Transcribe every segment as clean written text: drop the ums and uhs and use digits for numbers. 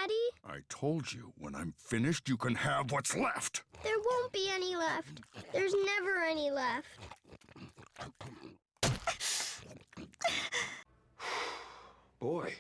Daddy? I told you, when I'm finished, you can have what's left. There won't be any left. There's never any left. Boy,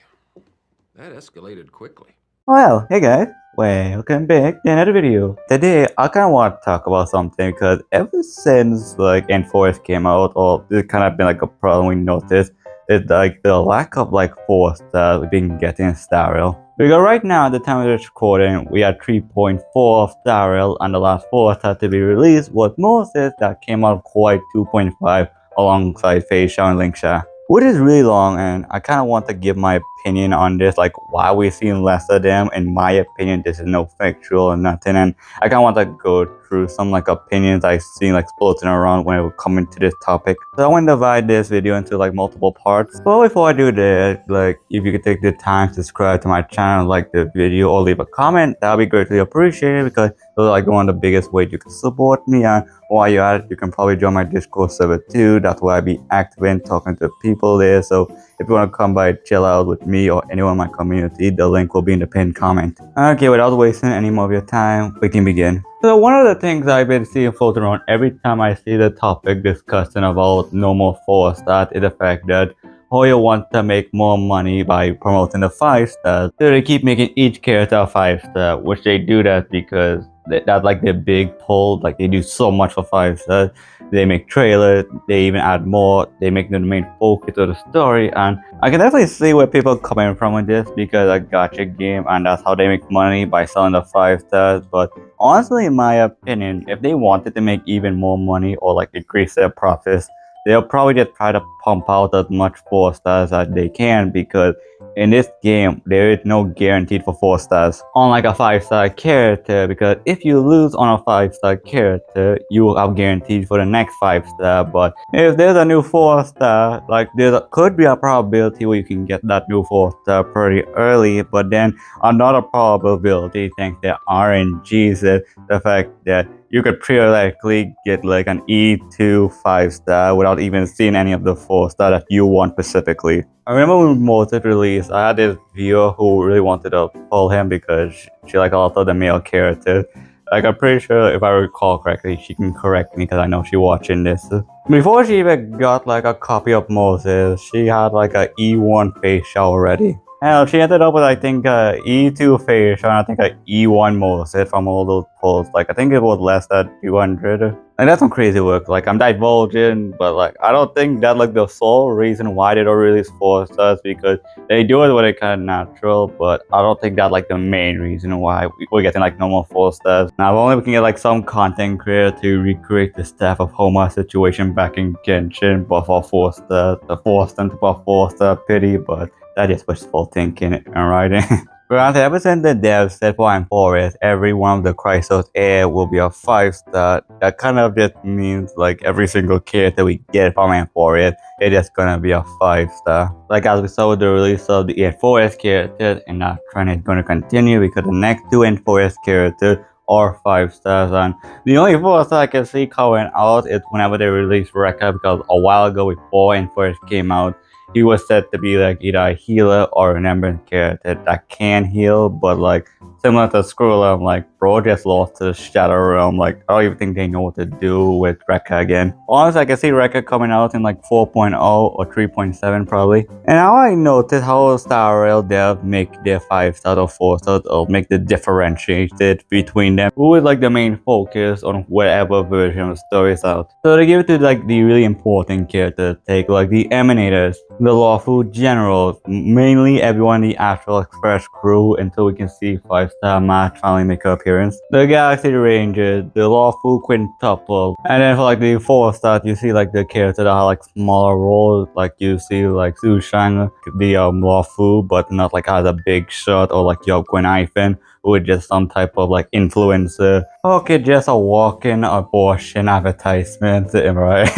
that escalated quickly. Well, hey guys, welcome back to another video. Today, I kind of want to talk about something because ever since like Enforced came out, or this kind of been like a problem we noticed, is like the lack of like 4-star we've been getting in Star Rail. Because right now, at the time of this recording, we are 3.4 of Star Rail, and the last 4-star to be released was Moses that came out quite 2.5 alongside Facial and Linksha. Which is really long, and I kind of want to give my opinion on this, like why we're seeing less of them. In my opinion, this is no factual or nothing, and I kind of want to go through some like opinions I've seen like floating around when it would come into this topic. So I want to divide this video into like multiple parts. But before I do that, like if you could take the time to subscribe to my channel, like the video, or leave a comment, that would be greatly appreciated, because those are like one of the biggest ways you can support me. And while you're at it, you can probably join my Discord server too. That's where I be active in talking to people there. So if you want to come by, chill out with me or anyone in my community, the link will be in the pinned comment. Okay, without wasting any more of your time, we can begin. So one of the things I've been seeing floating around every time I see the topic discussing about no more 4-star is the fact that Hoyo wants to make more money by promoting the 5-stars. So they keep making each character a 5-star, which they do that because that's like their big pull. Like they do so much for 5-stars. They make trailers, they even add more, they make them the main focus of the story, and I can definitely see where people are coming from with this, because a gacha game and that's how they make money, by selling the 5-stars. But honestly, in my opinion, if they wanted to make even more money or like increase their profits, they'll probably just try to pump out as much 4-stars as they can, because in this game, there is no guaranteed for 4-stars. Unlike a 5-star character, because if you lose on a 5-star character, you will have guaranteed for the next 5-star. But if there's a new 4-star, like could be a probability where you can get that new 4-star pretty early. But then another probability, thanks to RNG, is the fact that you could periodically get like an E2 5-star without even seeing any of the 4-star that you want specifically. I remember when Moses released, I had this viewer who really wanted to pull him because she liked a lot of the male characters. Like, I'm pretty sure, if I recall correctly, she can correct me because I know she's watching this. Before she even got like a copy of Moses, she had like a E1 facial already. Hell, she ended up with, I think, E2 facial and I think a E1 Moses from all those polls. Like, I think it was less than 200. And that's some crazy work. Like, I'm divulging, but like, I don't think that's like the sole reason why they don't release 4-stars, because they do it when it's kind of natural, but I don't think that's like the main reason why we're getting like no more 4-stars. Now, only we can get like some content creator to recreate the Staff of Homer situation back in Genshin, but for 4-stars, to force them to put 4-star pity, but that is wishful thinking and writing. Granted, ever since the devs said for Forest, every one of the Chrysos Air will be a 5-star, that kind of just means like every single character we get from Forest, it is gonna be a 5-star. Like as we saw with the release of the Forest characters, and that trend is gonna continue because the next 2 Forest characters are 5-stars, and the only 4-star I can see coming out is whenever they release Rekka, because a while ago before Forest came out, he was said to be like either a healer or a remembrance character that can heal, but like similar to Scroll, like bro just lost to the Shadow Realm. Like I don't even think they know what to do with Rekka again. Honestly, I can see Rekka coming out in like 4.0 or 3.7 probably. And now I noticed how Star Rail devs make their 5-star or 4-star, or make the differentiated between them, who is like the main focus on whatever version of the story is out. So they give it to like the really important characters, take like the Emanators, the Lawful Generals, mainly everyone in the Astral Express crew, until we can see 5-star match finally make an appearance. The Galaxy Rangers, the Lawful Quintuple, and then for like the 4-star, you see like the characters that have like smaller roles, like you see like Su Shang, the Lawful, but not like as a big shot, or like Yob Gwen Ivan, who is just some type of like influencer. Okay, just a walk-in abortion advertisement, right?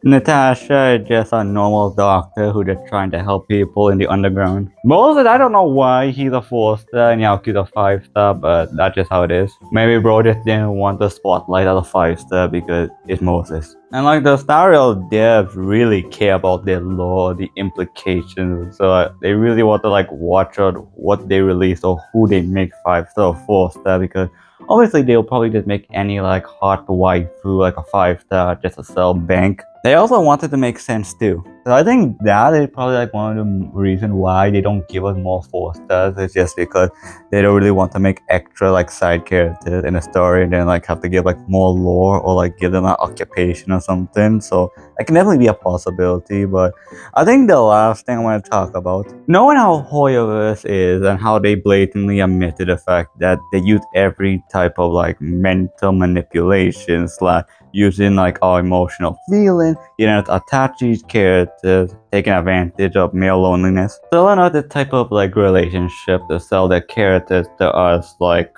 Natasha is just a normal doctor who just trying to help people in the underground. Moses, I don't know why he's a 4-star and Yaku's a 5-star, but that's just how it is. Maybe bro just didn't want the spotlight as a 5-star because it's Moses. And like the Star Rail devs really care about their lore, the implications, so they really want to like watch out what they release or who they make 5-star or 4-star, because obviously they'll probably just make any like hot waifu like a 5-star just to sell bank. They also wanted to make sense too. So I think that is probably like one of the reasons why they don't give us more 4-stars. It's just because they don't really want to make extra like side characters in a story and then like have to give like more lore or like give them an occupation or something. So that can definitely be a possibility. But I think the last thing I want to talk about, knowing how Hoyoverse is and how they blatantly admitted the fact that they use every type of like mental manipulation / using like our emotional feeling, to attach these characters, taking advantage of male loneliness. So another type of like relationship to sell their characters to us, like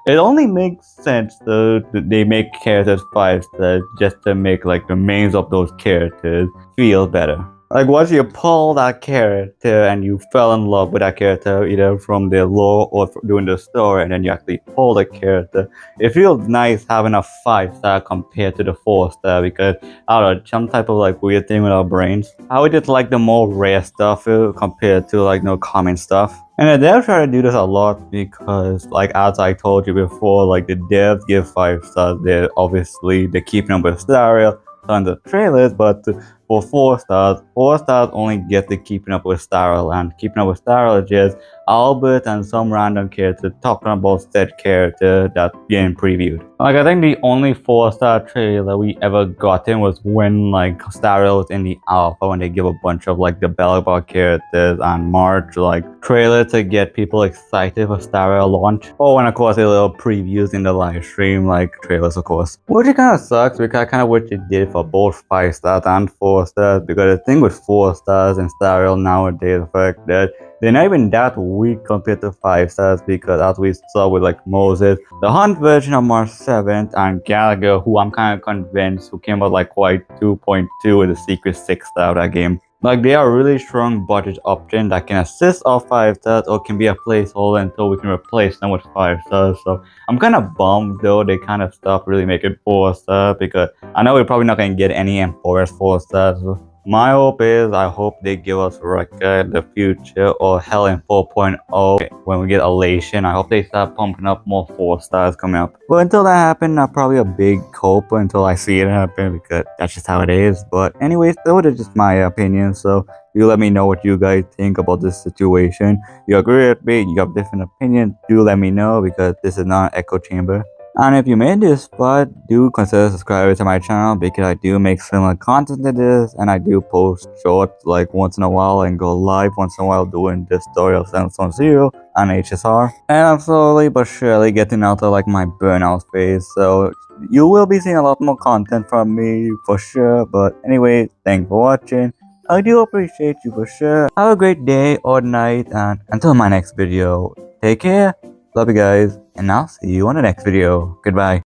it only makes sense that they make characters 5-stars just to make like the mains of those characters feel better. Like once you pull that character and you fell in love with that character either from their lore or doing the story, and then you actually pull the character, it feels nice having a 5-star compared to the 4-star, because I don't know, some type of like weird thing with our brains. I would just like the more rare stuff compared to like no common stuff. And the devs try to do this a lot because, like as I told you before, like the devs give 5-stars. They're keeping up with Stereo, tons of trailers, but for 4-stars, 4-stars only get the keeping up with Starro, and keeping up with Starro is just Albert and some random character talking about said character that's being previewed. Like I think the only 4-star trailer we ever gotten was when like Starro was in the alpha, when they give a bunch of like the Bellbar characters on March like trailer to get people excited for Starro launch. Oh, and of course a little previews in the live stream, like trailers of course. Which it kind of sucks because I kind of wish it did for both 5-stars and 4-stars, because the thing with 4-stars and Starro nowadays, the fact that they're not even that weak compared to 5-stars, because as we saw with like Moses, the Hunt version of March 7th, and Gallagher, who I'm kind of convinced who came out like quite 2.2 with the secret 6-star of that game. Like they are really strong budget options that can assist our 5-stars or can be a placeholder until we can replace them with 5-stars. So I'm kind of bummed though they kind of stopped really making 4-stars, because I know we're probably not going to get any Empower's 4-stars. My hope is, I hope they give us Rekka in the future, or hell in 4.0 when we get Elation. I hope they start pumping up more 4-stars coming up. But until that happens, I'm probably a big hope until I see it happen, because that's just how it is. But anyways, that was just my opinion, so you let me know what you guys think about this situation. You agree with me, you have different opinions, do let me know, because this is not an echo chamber. And if you made this far, do consider subscribing to my channel, because I do make similar content to this, and I do post shorts like once in a while and go live once in a while doing this story of Samsung Zero and HSR. And I'm slowly but surely getting out of like my burnout phase, so you will be seeing a lot more content from me for sure. But anyway, thanks for watching. I do appreciate you for sure. Have a great day or night, and until my next video, take care. Love you guys, and I'll see you on the next video. Goodbye.